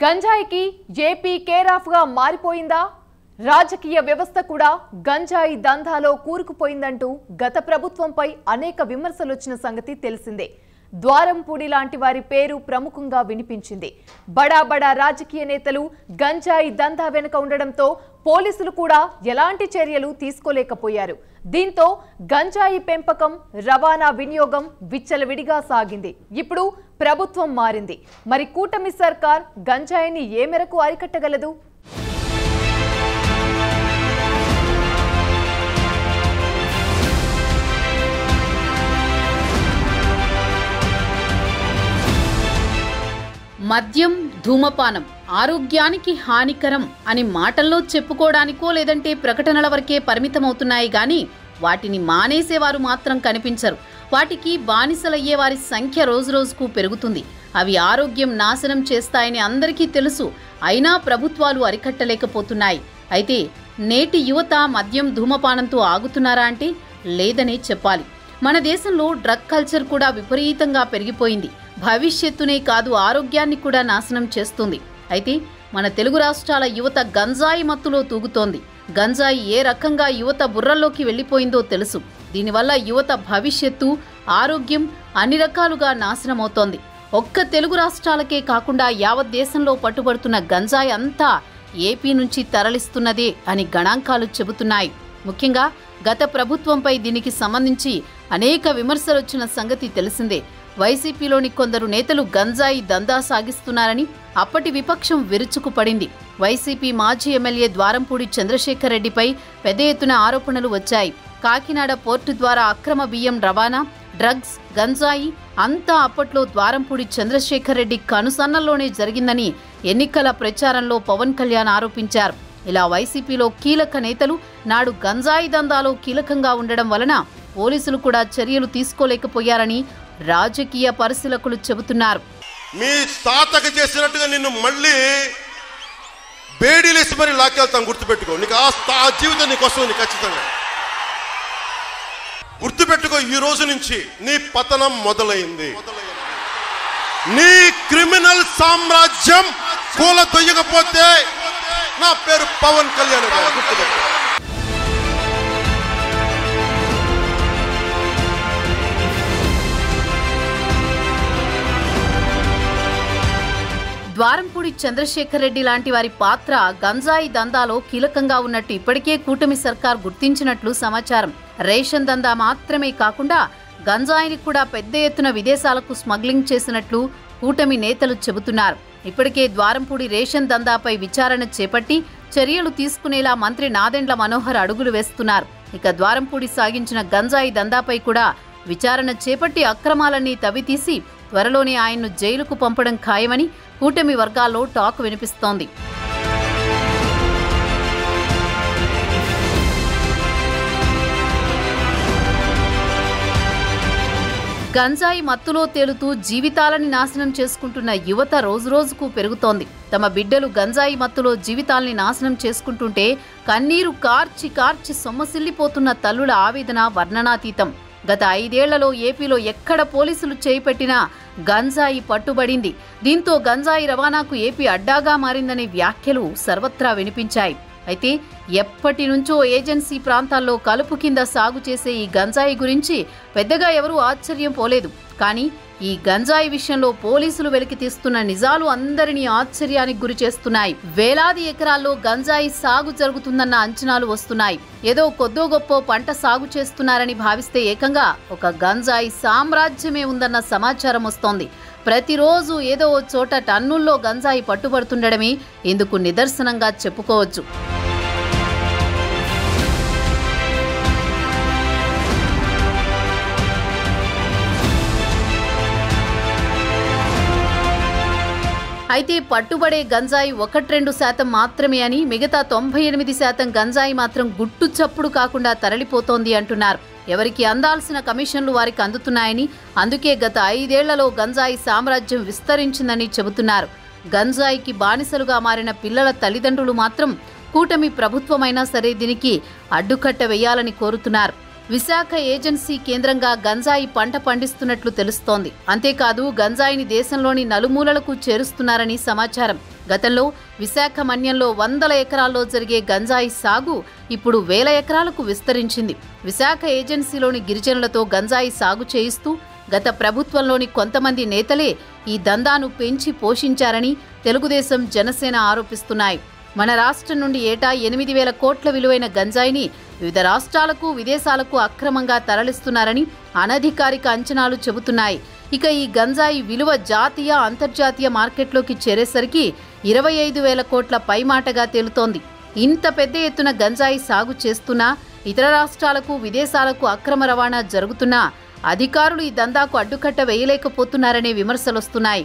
గంజాయికి AP care of గా మారిపోయిందా? రాజకీయ వ్యవస్థ కూడా గంజాయి దందాలో కూరుకుపోయిందంటూ గత ప్రభుత్వంపై అనేక విమర్శలు వచ్చిన సంగతి తెలిసిందే. ద్వారంపూడి లాంటి వారి పేరు ప్రముఖంగా వినిపించింది. బడా బడా రాజకీయ నేతలు గంజాయి దందా వెనుక ఉండడంతో పోలీసులు కూడా ఎలాంటి చర్యలు తీసుకోలేకపోయారు. దీంతో గంజాయి పెంపకం, రవాణా, వినియోగం విచ్చలవిడిగా సాగింది. ఇప్పుడు ప్రభుత్వం మారింది. మరి కూటమి సర్కార్ గంజాయిని ఏ మేరకు అరికట్టగలదు? మద్యం, ధూమపానం ఆరోగ్యానికి హానికరం అని మాటల్లో చెప్పుకోవడానికో లేదంటే ప్రకటనల వరకే పరిమితమవుతున్నాయి గాని వాటిని మానేసేవారు మాత్రం కనిపించరు. వాటికి బానిసలయ్యే వారి సంఖ్య రోజురోజుకు పెరుగుతుంది. అవి ఆరోగ్యం నాశనం చేస్తాయని అందరికీ తెలుసు. అయినా ప్రభుత్వాలు అరికట్టలేకపోతున్నాయి. అయితే నేటి యువత మద్యం, ధూమపానంతో ఆగుతున్నారా అంటే లేదనే చెప్పాలి. మన దేశంలో డ్రగ్ కల్చర్ కూడా విపరీతంగా పెరిగిపోయింది. భవిష్యత్తునే కాదు, ఆరోగ్యాన్ని కూడా నాశనం చేస్తుంది. అయితే మన తెలుగు రాష్ట్రాల యువత గంజాయి మత్తులో తూగుతోంది. గంజాయి ఏ రకంగా యువత బుర్రల్లోకి వెళ్లిపోయిందో తెలుసు. దీనివల్ల యువత భవిష్యత్తు, ఆరోగ్యం అన్ని రకాలుగా నాశనమవుతోంది. ఒక్క తెలుగు రాష్ట్రాలకే కాకుండా యావత్ దేశంలో పట్టుబడుతున్న గంజాయి అంతా ఏపీ నుంచి తరలిస్తున్నదే అని గణాంకాలు చెబుతున్నాయి. ముఖ్యంగా గత ప్రభుత్వంపై దీనికి సంబంధించి అనేక విమర్శలు వచ్చిన సంగతి తెలిసిందే. వైసీపీలోని కొందరు నేతలు గంజాయి దందా సాగిస్తున్నారని అప్పటి విపక్షం విరుచుకుపడింది. వైసీపీ మాజీ ఎమ్మెల్యే ద్వారంపూడి చంద్రశేఖర్ రెడ్డిపై పెద్ద ఎత్తున ఆరోపణలు వచ్చాయి. కాకినాడ పోర్టు ద్వారా అక్రమ బియ్యం రవాణా, డ్రగ్స్, గంజాయి అంతా అప్పట్లో ద్వారంపూడి చంద్రశేఖర్ రెడ్డి కనుసన్నల్లోనే జరిగిందని ఎన్నికల ప్రచారంలో పవన్ కళ్యాణ్ ఆరోపించారు. ఇలా వైసీపీలో కీలక నేతలు నాడు గంజాయి దందాలో కీలకంగా ఉండడం వలన పోలీసులు కూడా చర్యలు తీసుకోలేకపోయారని రాజకీయ పరిశీలకులు చెబుతున్నారు. మీ తాతకి చేసినట్టుగా నిన్ను మళ్ళీ బేడీలేసి మరి లాక్కెళ్తాం, గుర్తుపెట్టుకో. నీకు ఆ జీవితం నీకు వస్తుంది ఖచ్చితంగా. గుర్తుపెట్టుకో, ఈ రోజు నుంచి నీ పతనం మొదలైంది. నీ క్రిమినల్ సామ్రాజ్యం కూలదొయ్యకపోతే నా పేరు పవన్ కళ్యాణ్. గుర్తుపెట్టుకో. ద్వారంపూడి చంద్రశేఖర్ రెడ్డి లాంటి వారి పాత్ర గంజాయి దందాలో కీలకంగా ఉన్నట్టు ఇప్పటికే కూటమి సర్కార్ గుర్తించినట్లు సమాచారం. రేషన్ దందా మాత్రమే కాకుండా గంజాయిని కూడా పెద్ద ఎత్తున విదేశాలకు స్మగ్లింగ్ చేసినట్లు కూటమి నేతలు చెబుతున్నారు. ఇప్పటికే ద్వారంపూడి రేషన్ దందాపై విచారణ చేపట్టి చర్యలు తీసుకునేలా మంత్రి నాదెండ్ల మనోహర్ అడుగులు వేస్తున్నారు. ఇక ద్వారంపూడి సాగించిన గంజాయి దందాపై కూడా విచారణ చేపట్టి అక్రమాలన్నీ తవ్వితీసి త్వరలోనే ఆయన్ను జైలుకు పంపడం ఖాయమని కూటమి వర్గాల్లో టాక్ వినిపిస్తోంది. గంజాయి మత్తులో తేలుతూ జీవితాలని నాశనం చేసుకుంటున్న యువత రోజురోజుకు పెరుగుతోంది. తమ బిడ్డలు గంజాయి మత్తులో జీవితాల్ని నాశనం చేసుకుంటుంటే కన్నీరు కార్చి కార్చి సొమ్మసిల్లిపోతున్న తల్లుల ఆవేదన వర్ణనాతీతం. గత 5 ఏళ్లలో ఏపీలో ఎక్కడ పోలీసులు చేయిపెట్టినా గంజాయి పట్టుబడింది. దీంతో గంజాయి రవాణాకు ఏపీ అడ్డాగా మారిందనే వ్యాఖ్యలు సర్వత్రా వినిపించాయి. అయితే ఎప్పటి నుంచో ఏజెన్సీ ప్రాంతాల్లో కలుపు కింద సాగు చేసే ఈ గంజాయి గురించి పెద్దగా ఎవరూ ఆశ్చర్యం పోలేదు. కానీ ఈ గంజాయి విషయంలో పోలీసులు వెలికి తీస్తున్న నిజాలు అందరినీ ఆశ్చర్యానికి గురి చేస్తున్నాయి. వేలాది ఎకరాల్లో గంజాయి సాగు జరుగుతుందన్న అంచనాలు వస్తున్నాయి. ఏదో కొద్దో గొప్పో పంట సాగు చేస్తున్నారని భావిస్తే ఏకంగా ఒక గంజాయి సామ్రాజ్యమే ఉందన్న సమాచారం వస్తోంది. ప్రతిరోజు ఏదో ఓ చోట టన్నుల్లో గంజాయి పట్టుబడుతుండడమే ఇందుకు నిదర్శనంగా చెప్పుకోవచ్చు. అయితే పట్టుబడే గంజాయి 1-2% మాత్రమే అని, మిగతా 98% గంజాయి మాత్రం గుట్టు చప్పుడు కాకుండా తరలిపోతోంది అంటున్నారు. ఎవరికి అందాల్సిన కమిషన్లు వారికి అందుతున్నాయని, అందుకే గత 5 ఏళ్లలో గంజాయి సామ్రాజ్యం విస్తరించిందని చెబుతున్నారు. గంజాయికి బానిసలుగా మారిన పిల్లల తల్లిదండ్రులు మాత్రం కూటమి ప్రభుత్వమైనా సరే దీనికి అడ్డుకట్ట వేయాలని కోరుతున్నారు. విశాఖ ఏజెన్సీ కేంద్రంగా గంజాయి పంట పండిస్తున్నట్లు తెలుస్తోంది. అంతేకాదు గంజాయిని దేశంలోని నలుమూలలకు చేరుస్తున్నారని సమాచారం. గతంలో విశాఖ మన్యంలో 100 ఎకరాల్లో జరిగే గంజాయి సాగు ఇప్పుడు 1000 ఎకరాలకు విస్తరించింది. విశాఖ ఏజెన్సీలోని గిరిజనులతో గంజాయి సాగు చేయిస్తూ గత ప్రభుత్వంలోని కొంతమంది నేతలే ఈ దందాను పెంచి పోషించారని తెలుగుదేశం, జనసేన ఆరోపిస్తున్నాయి. మన రాష్ట్రం నుండి ఏటా 8,000 కోట్ల విలువైన గంజాయిని వివిధ రాష్ట్రాలకు, విదేశాలకు అక్రమంగా తరలిస్తున్నారని అనధికారిక అంచనాలు చెబుతున్నాయి. ఇక ఈ గంజాయి విలువ జాతీయ, అంతర్జాతీయ మార్కెట్లోకి చేరేసరికి 25,000 కోట్ల పైమాటగా తేలుతోంది. ఇంత పెద్ద ఎత్తున గంజాయి సాగు చేస్తున్నా, ఇతర రాష్ట్రాలకు, విదేశాలకు అక్రమ రవాణా జరుగుతున్నా అధికారులు ఈ దందాకు అడ్డుకట్ట వేయలేకపోతున్నారనే విమర్శలొస్తున్నాయి.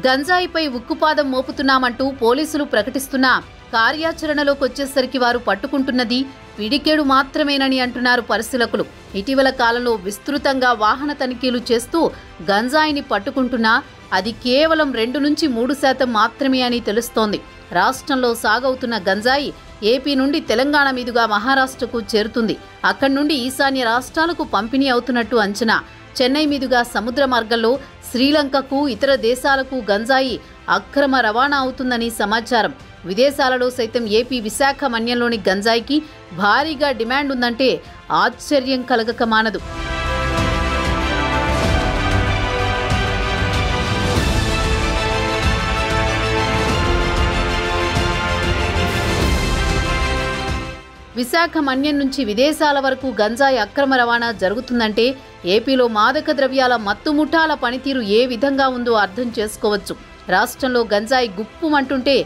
గంజాయిపై ఉక్కుపాదం మోపుతున్నామంటూ పోలీసులు ప్రకటిస్తున్నా కార్యాచరణలోకి వచ్చేసరికి వారు పట్టుకుంటున్నది పిడికేడు మాత్రమేనని అంటున్నారు పరిశీలకులు. ఇటీవల కాలంలో విస్తృతంగా వాహన తనిఖీలు చేస్తూ గంజాయిని పట్టుకుంటున్నా అది కేవలం 2 నుంచి 3% మాత్రమే అని తెలుస్తోంది. రాష్ట్రంలో సాగవుతున్న గంజాయి ఏపీ నుండి తెలంగాణ మీదుగా మహారాష్ట్రకు చేరుతుంది. అక్కడి నుండి ఈశాన్య రాష్ట్రాలకు పంపిణీ అవుతున్నట్టు అంచనా. చెన్నై మీదుగా సముద్ర మార్గంలో శ్రీలంకకు, ఇతర దేశాలకు గంజాయి అక్రమ రవాణా అవుతుందని సమాచారం. విదేశాలలో సైతం ఏపీ విశాఖ మన్యంలోని గంజాయికి భారీగా డిమాండ్ ఉందంటే ఆశ్చర్యం కలగక మానదు. విశాఖ మన్యం నుంచి విదేశాల వరకు గంజాయి అక్రమ రవాణా జరుగుతుందంటే ఏపీలో మాదక ద్రవ్యాల మత్తుముఠాల పనితీరు ఏ విధంగా ఉందో అర్థం చేసుకోవచ్చు. రాష్ట్రంలో గంజాయి గుప్పుమంటుంటే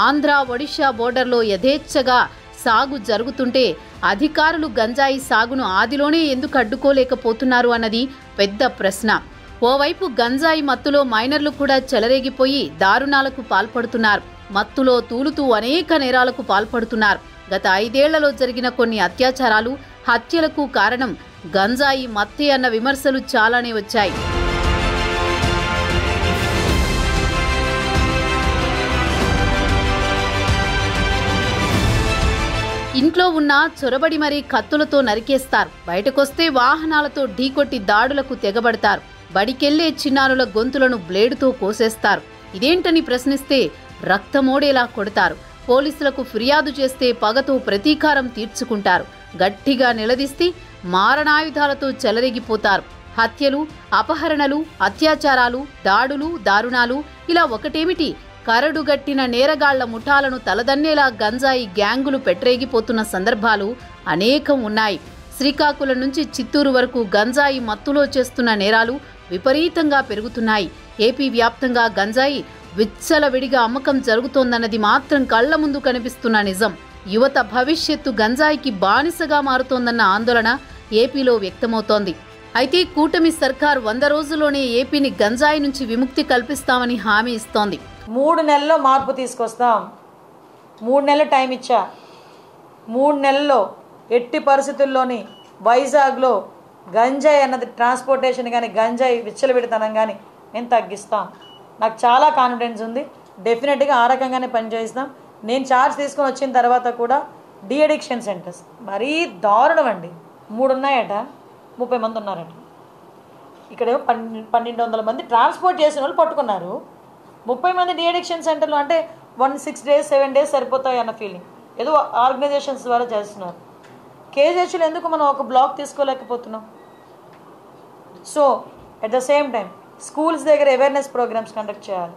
ఆంధ్ర, ఒడిషా బోర్డర్లో యథేచ్ఛగా సాగు జరుగుతుంటే అధికారులు గంజాయి సాగును ఆదిలోనే ఎందుకు అడ్డుకోలేకపోతున్నారు అన్నది పెద్ద ప్రశ్న. ఓవైపు గంజాయి మత్తులో మైనర్లు కూడా చెలరేగిపోయి దారుణాలకు పాల్పడుతున్నారు. మత్తులో తూలుతూ అనేక నేరాలకు పాల్పడుతున్నారు. గత 5 ఏళ్లలో జరిగిన కొన్ని అత్యాచారాలు, హత్యలకు కారణం గంజాయి మత్తే అన్న విమర్శలు చాలానే వచ్చాయి. ఇంట్లో ఉన్న చొరబడి మరీ కత్తులతో నరికేస్తారు. బయటకొస్తే వాహనాలతో ఢీకొట్టి దాడులకు తెగబడతారు. బడికెళ్లే చిన్నారుల గొంతులను బ్లేడుతో కోసేస్తారు. ఇదేంటని ప్రశ్నిస్తే రక్తమోడేలా కొడతారు. పోలీసులకు ఫిర్యాదు చేస్తే పగతో ప్రతీకారం తీర్చుకుంటారు. గట్టిగా నిలదీస్తే మారణాయుధాలతో చెలరేగిపోతారు. హత్యలు, అపహరణలు, అత్యాచారాలు, దాడులు, దారుణాలు ఇలా ఒకటేమిటి, కరడుగట్టిన నేరగాళ్ల ముఠాలను తలదన్నేలా గంజాయి గ్యాంగులు పెట్టరేగిపోతున్న సందర్భాలు అనేకం ఉన్నాయి. శ్రీకాకుళం నుంచి చిత్తూరు వరకు గంజాయి మత్తులో చేస్తున్న నేరాలు విపరీతంగా పెరుగుతున్నాయి. ఏపీ వ్యాప్తంగా గంజాయి విచ్చలవిడిగా అమ్మకం జరుగుతోందన్నది మాత్రం కళ్ల ముందు కనిపిస్తున్న నిజం. యువత భవిష్యత్తు గంజాయికి బానిసగా మారుతోందన్న ఆందోళన ఏపీలో వ్యక్తమవుతోంది. అయితే కూటమి సర్కార్ 100 రోజుల్లోనే ఏపీని గంజాయి నుంచి విముక్తి కల్పిస్తామని హామీ ఇస్తోంది. 3 నెలల్లో మార్పు తీసుకొస్తాం. 3 నెలల టైం ఇచ్చా. 3 నెలల్లో ఎట్టి పరిస్థితుల్లోని వైజాగ్లో గంజాయి అన్నది ట్రాన్స్పోర్టేషన్ కానీ, గంజాయి విచ్చలవిడితనం కానీ నేను తగ్గిస్తాం. నాకు చాలా కాన్ఫిడెన్స్ ఉంది. డెఫినెట్గా ఆ రకంగానే పనిచేస్తాం. నేను ఛార్జ్ తీసుకొని వచ్చిన తర్వాత కూడా డీ అడిక్షన్ సెంటర్స్ మరీ దారుణం అండి. 3 ఉన్నాయట, 30 మంది ఉన్నారట. ఇక్కడేమో 1200 మంది ట్రాన్స్పోర్ట్ చేసిన వాళ్ళు పట్టుకున్నారు. 30 మంది డీ అడిక్షన్ సెంటర్లు అంటే 6 days 7 days సరిపోతాయి అన్న ఫీలింగ్. ఏదో ఆర్గనైజేషన్స్ ద్వారా చేస్తున్నారు. కేజీహెచ్లో ఎందుకు మనం ఒక బ్లాక్ తీసుకోలేకపోతున్నాం? So at the same time schools దగ్గర అవేర్నెస్ ప్రోగ్రామ్స్ కండక్ట్ చేయాలి.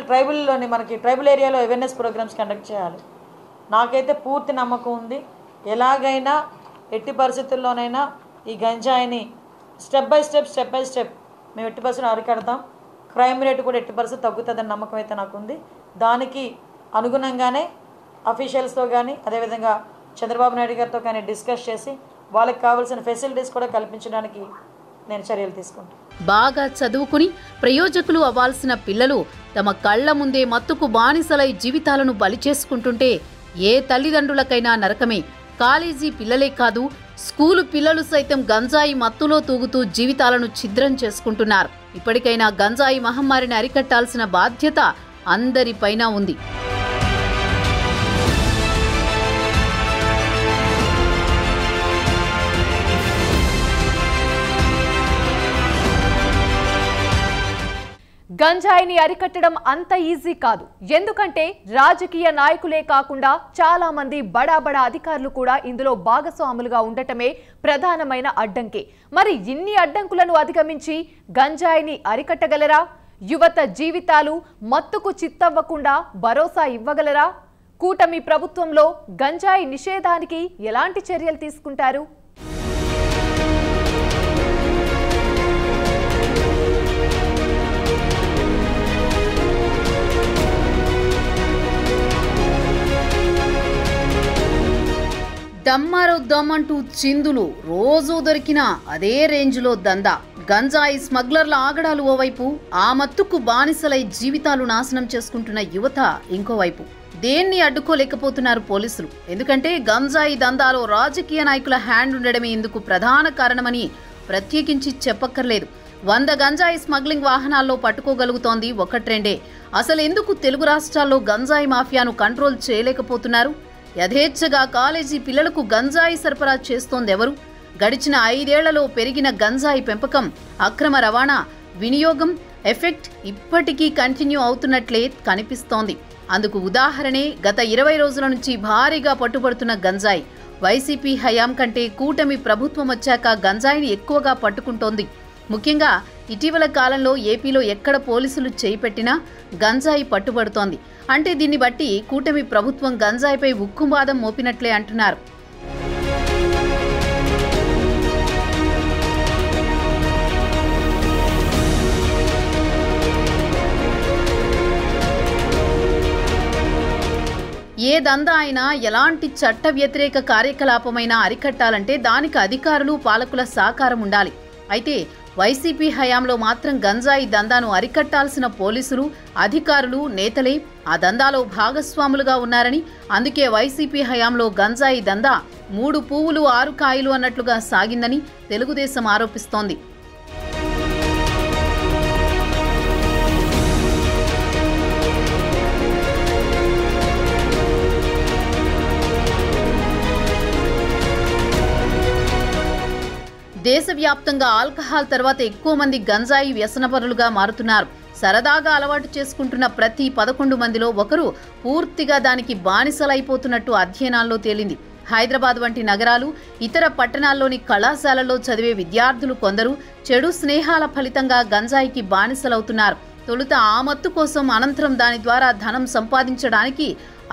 ట్రైబల్లోని మనకి ట్రైబల్ ఏరియాలో అవేర్నెస్ ప్రోగ్రామ్స్ కండక్ట్ చేయాలి. నాకైతే పూర్తి నమ్మకం ఉంది. ఎలాగైనా ఎట్టి పరిస్థితుల్లోనైనా ఈ గంజాయిని స్టెప్ బై స్టెప్ మేము ఎట్టి పరిస్థితులు అరికడతాం. క్రైమ్ రేటు కూడా ఎట్టి పరిస్థితి తగ్గుతుందని నమ్మకం అయితే నాకు ఉంది. దానికి అనుగుణంగానే అఫీషియల్స్తో కానీ, అదేవిధంగా చంద్రబాబు నాయుడు గారితో కానీ డిస్కస్ చేసి వాళ్ళకి కావాల్సిన ఫెసిలిటీస్ కూడా కల్పించడానికి నేను చర్యలు తీసుకుంటాను. బాగా చదువుకుని ప్రయోజకులు అవ్వాల్సిన పిల్లలు తమ కళ్ల ముందే మత్తుకు బానిసలై జీవితాలను బలి చేసుకుంటుంటే ఏ తల్లిదండ్రులకైనా నరకమే. కాలేజీ పిల్లలే కాదు, స్కూలు పిల్లలు సైతం గంజాయి మత్తులో తూగుతూ జీవితాలను ఛిద్రం చేసుకుంటున్నారు. ఇప్పటికైనా గంజాయి మహమ్మారిని అరికట్టాల్సిన బాధ్యత అందరిపైన ఉంది. గంజాయిని అరికట్టడం అంత ఈజీ కాదు. ఎందుకంటే రాజకీయ నాయకులే కాకుండా చాలా మంది బడా అధికారులు కూడా ఇందులో భాగస్వాములుగా ఉండటమే ప్రధానమైన అడ్డంకి. మరి ఇన్ని అడ్డంకులను అధిగమించి గంజాయిని అరికట్టగలరా? యువత జీవితాలు మత్తుకు చిత్తవ్వకుండా భరోసా ఇవ్వగలరా? కూటమి ప్రభుత్వంలో గంజాయి నిషేధానికి ఎలాంటి చర్యలు తీసుకుంటారు? దమ్మారో దమ్మంటూ చిందులు, రోజూ దొరికిన అదే రేంజ్లో దందా. గంజాయి స్మగ్లర్ల ఆగడాలు ఓవైపు, ఆ మత్తుకు బానిసలై జీవితాలు నాశనం చేసుకుంటున్న యువత ఇంకోవైపు. దేన్ని అడ్డుకోలేకపోతున్నారు పోలీసులు. ఎందుకంటే గంజాయి దందాలో రాజకీయ నాయకుల హ్యాండ్ ఉండడమే ఇందుకు ప్రధాన కారణమని ప్రత్యేకించి చెప్పక్కర్లేదు. 100 గంజాయి స్మగ్లింగ్ వాహనాల్లో పట్టుకోగలుగుతోంది ఒకట్రెండే. అసలు ఎందుకు తెలుగు రాష్ట్రాల్లో గంజాయి మాఫియాను కంట్రోల్ చేయలేకపోతున్నారు? యథేచ్ఛగా కాలేజీ పిల్లలకు గంజాయి సరఫరా చేస్తోందెవరు? గడిచిన 5 ఏళ్లలో పెరిగిన గంజాయి పెంపకం, అక్రమ రవాణా, వినియోగం ఎఫెక్ట్ ఇప్పటికీ కంటిన్యూ అవుతున్నట్లే కనిపిస్తోంది. అందుకు ఉదాహరణే గత 20 రోజుల నుంచి భారీగా పట్టుబడుతున్న గంజాయి. వైసీపీ హయాం కంటే కూటమి ప్రభుత్వం వచ్చాక గంజాయిని ఎక్కువగా పట్టుకుంటోంది. ముఖ్యంగా ఇటీవల కాలంలో ఏపీలో ఎక్కడ పోలీసులు చేయిపెట్టినా గంజాయి పట్టుబడుతోంది. అంటే దీన్ని బట్టి కూటమి ప్రభుత్వం గంజాయిపై ఉక్కుబాదం మోపినట్లే అంటున్నారు. ఏ దందా అయినా, ఎలాంటి చట్ట వ్యతిరేక కార్యకలాపమైనా అరికట్టాలంటే దానికి అధికారులు, పాలకుల సహకారం ఉండాలి. అయితే వైసీపీ హయాంలో మాత్రం గంజాయి దందాను అరికట్టాల్సిన పోలీసులు, అధికారులు, నేతలే ఆ దందాలో భాగస్వాములుగా ఉన్నారని, అందుకే వైసీపీ హయాంలో గంజాయి దందా 3 పువ్వులు 6 కాయలు అన్నట్లుగా సాగిందని తెలుగుదేశం ఆరోపిస్తోంది. దేశవ్యాప్తంగా ఆల్కహాల్ తర్వాత ఎక్కువ మంది గంజాయి వ్యసనపరులుగా మారుతున్నారు. సరదాగా అలవాటు చేసుకుంటున్న ప్రతి 11 మందిలో ఒకరు పూర్తిగా దానికి బానిసలైపోతున్నట్టు అధ్యయనాల్లో తేలింది. హైదరాబాద్ వంటి నగరాలు, ఇతర పట్టణాల్లోని కళాశాలల్లో చదివే విద్యార్థులు కొందరు చెడు స్నేహాల ఫలితంగా గంజాయికి బానిసలవుతున్నారు. తొలుత ఆ మత్తు కోసం, అనంతరం దాని ద్వారా ధనం సంపాదించడానికి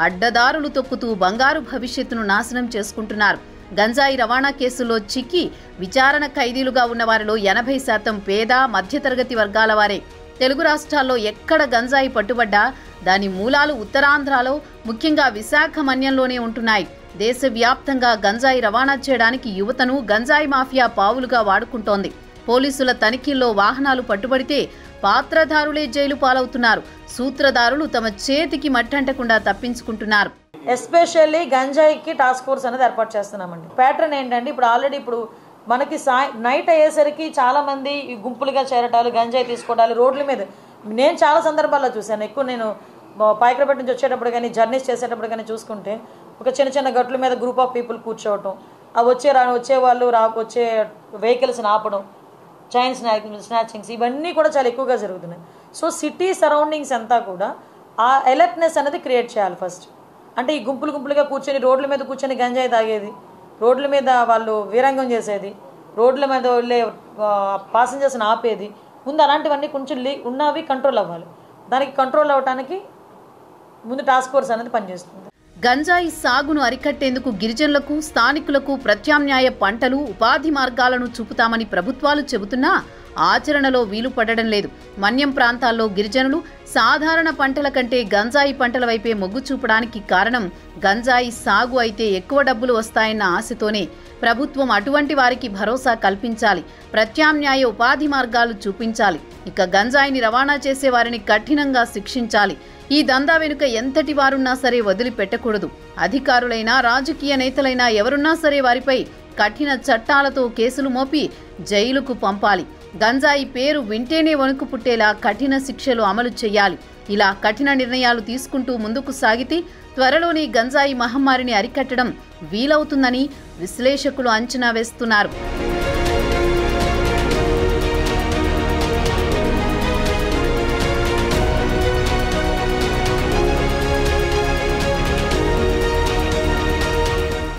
అడ్డదారులు తొక్కుతూ బంగారు భవిష్యత్తును నాశనం చేసుకుంటున్నారు. గంజాయి రవాణా కేసుల్లో చిక్కి విచారణ ఖైదీలుగా ఉన్న వారిలో 80% పేద, మధ్యతరగతి వర్గాల వారే. తెలుగు రాష్ట్రాల్లో ఎక్కడ గంజాయి పట్టుబడ్డా దాని మూలాలు ఉత్తరాంధ్రలో, ముఖ్యంగా విశాఖ మన్యంలోనే ఉంటున్నాయి. దేశవ్యాప్తంగా గంజాయి రవాణా చేయడానికి యువతను గంజాయి మాఫియా పావులుగా వాడుకుంటోంది. పోలీసుల తనిఖీల్లో వాహనాలు పట్టుబడితే పాత్రధారులే జైలు పాలవుతున్నారు. సూత్రధారులు తమ చేతికి మట్టంటకుండా తప్పించుకుంటున్నారు. ఎస్పెషల్లీ గంజాయికి టాస్క్ ఫోర్స్ అనేది ఏర్పాటు చేస్తున్నామండి. ప్యాటర్న్ ఏంటంటే ఇప్పుడు మనకి నైట్ అయ్యేసరికి చాలా మంది గుంపులుగా చేరటాలు, గంజాయి తీసుకోవడాలు రోడ్ల మీద నేను చాలా సందర్భాల్లో చూశాను. ఎక్కువ నేను పాయకరపేట నుంచి వచ్చేటప్పుడు కానీ, జర్నీస్ చేసేటప్పుడు కానీ చూసుకుంటే ఒక చిన్న గట్ల మీద గ్రూప్ ఆఫ్ పీపుల్ కూర్చోవటం, ఆ వచ్చే వాళ్ళు వచ్చే వెహికల్స్ని ఆపడం, చైన్ స్నాచింగ్స్ ఇవన్నీ కూడా చాలా ఎక్కువగా జరుగుతున్నాయి. సో సిటీ సరౌండింగ్స్ అంతా కూడా ఆ అలర్ట్నెస్ అనేది క్రియేట్ చేయాలి ఫస్ట్. అంటే ఈ గుంపులుగా కూర్చొని రోడ్ల మీద కూర్చొని గంజాయి తాగేది, రోడ్ల మీద వాళ్ళు వీరంగం చేసేది, రోడ్ల మీద వెళ్ళే పాసెంజర్స్ని ఆపేది, ముందు అలాంటివన్నీ కొంచెం ఉన్నవి కంట్రోల్ అవ్వాలి. దానికి కంట్రోల్ అవ్వడానికి ముందు టాస్క్ ఫోర్స్ అనేది పనిచేస్తుంది. గంజాయి సాగును అరికట్టేందుకు గిరిజనులకు, స్థానికులకు ప్రత్యామ్నాయ పంటలు, ఉపాధి మార్గాలను చూపుతామని ప్రభుత్వాలు చెబుతున్నా ఆచరణలో వీలు పడడం లేదు. మన్యం ప్రాంతాల్లో గిరిజనులు సాధారణ పంటల కంటే గంజాయి పంటల వైపే మొగ్గు చూపడానికి కారణం గంజాయి సాగు అయితే ఎక్కువ డబ్బులు వస్తాయన్న ఆశతోనే. ప్రభుత్వం అటువంటి వారికి భరోసా కల్పించాలి, ప్రత్యామ్నాయ ఉపాధి మార్గాలు చూపించాలి. ఇక గంజాయిని రవాణా చేసే వారిని కఠినంగా శిక్షించాలి. ఈ దందా వెనుక ఎంతటి వారున్నా సరే వదిలిపెట్టకూడదు. అధికారులైనా రాజకీయ నేతలైనా ఎవరున్నా సరే వారిపై కఠిన చట్టాలతో కేసులు మోపి జైలుకు పంపాలి. గంజాయి పేరు వింటేనే వణుకు పుట్టేలా కఠిన శిక్షలు అమలు చేయాలి. ఇలా కఠిన నిర్ణయాలు తీసుకుంటూ ముందుకు సాగితే త్వరలోనే గంజాయి మహమ్మారిని అరికట్టడం వీలవుతుందని విశ్లేషకులు అంచనా వేస్తున్నారు.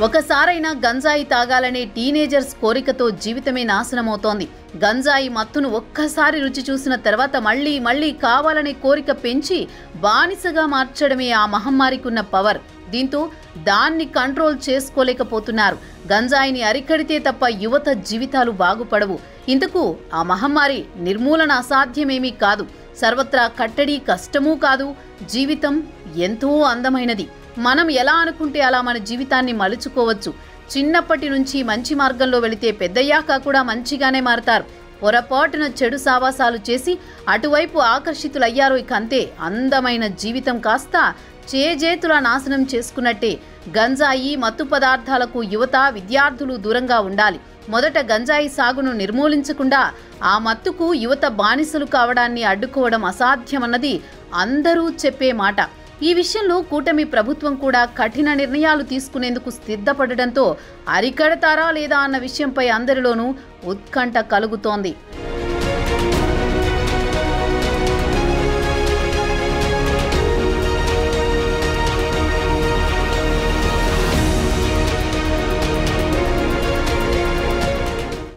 ఒకసారైనా గంజాయి తాగాలనే టీనేజర్స్ కోరికతో జీవితమే నాశనమవుతోంది. గంజాయి మత్తును ఒక్కసారి రుచి చూసిన తర్వాత మళ్లీ మళ్లీ కావాలనే కోరిక పెంచి బానిసగా మార్చడమే ఆ మహమ్మారికున్న పవర్. దీంతో దాన్ని కంట్రోల్ చేసుకోలేకపోతున్నారు. గంజాయిని అరికడితే తప్ప యువత జీవితాలు బాగుపడవు. ఇందుకు ఆ మహమ్మారి నిర్మూలన అసాధ్యమేమీ కాదు. సర్వత్రా కట్టడి కష్టమూ కాదు. జీవితం ఎంతో అందమైనది. మనం ఎలా అనుకుంటే అలా మన జీవితాన్ని మలుచుకోవచ్చు. చిన్నప్పటి నుంచి మంచి మార్గంలో వెళితే పెద్దయ్యాక కూడా మంచిగానే మారతారు. పొరపాటున చెడు సావాసాలు చేసి అటువైపు ఆకర్షితులయ్యారో ఇక అంతే, అందమైన జీవితం కాస్త చేజేతులా నాశనం చేసుకున్నట్టే. గంజాయి మత్తు పదార్థాలకు యువత విద్యార్థులు దూరంగా ఉండాలి. మొదట గంజాయి సాగును నిర్మూలించకుండా ఆ మత్తుకు యువత బానిసలు కావడాన్ని అడ్డుకోవడం అసాధ్యమన్నది అందరూ చెప్పే మాట. ఈ విషయంలో కూటమి ప్రభుత్వం కూడా కఠిన నిర్ణయాలు తీసుకునేందుకు సిద్ధపడడంతో అరికడతారా లేదా అన్న విషయంపై అందరిలోనూ ఉత్కంఠ కలుగుతోంది.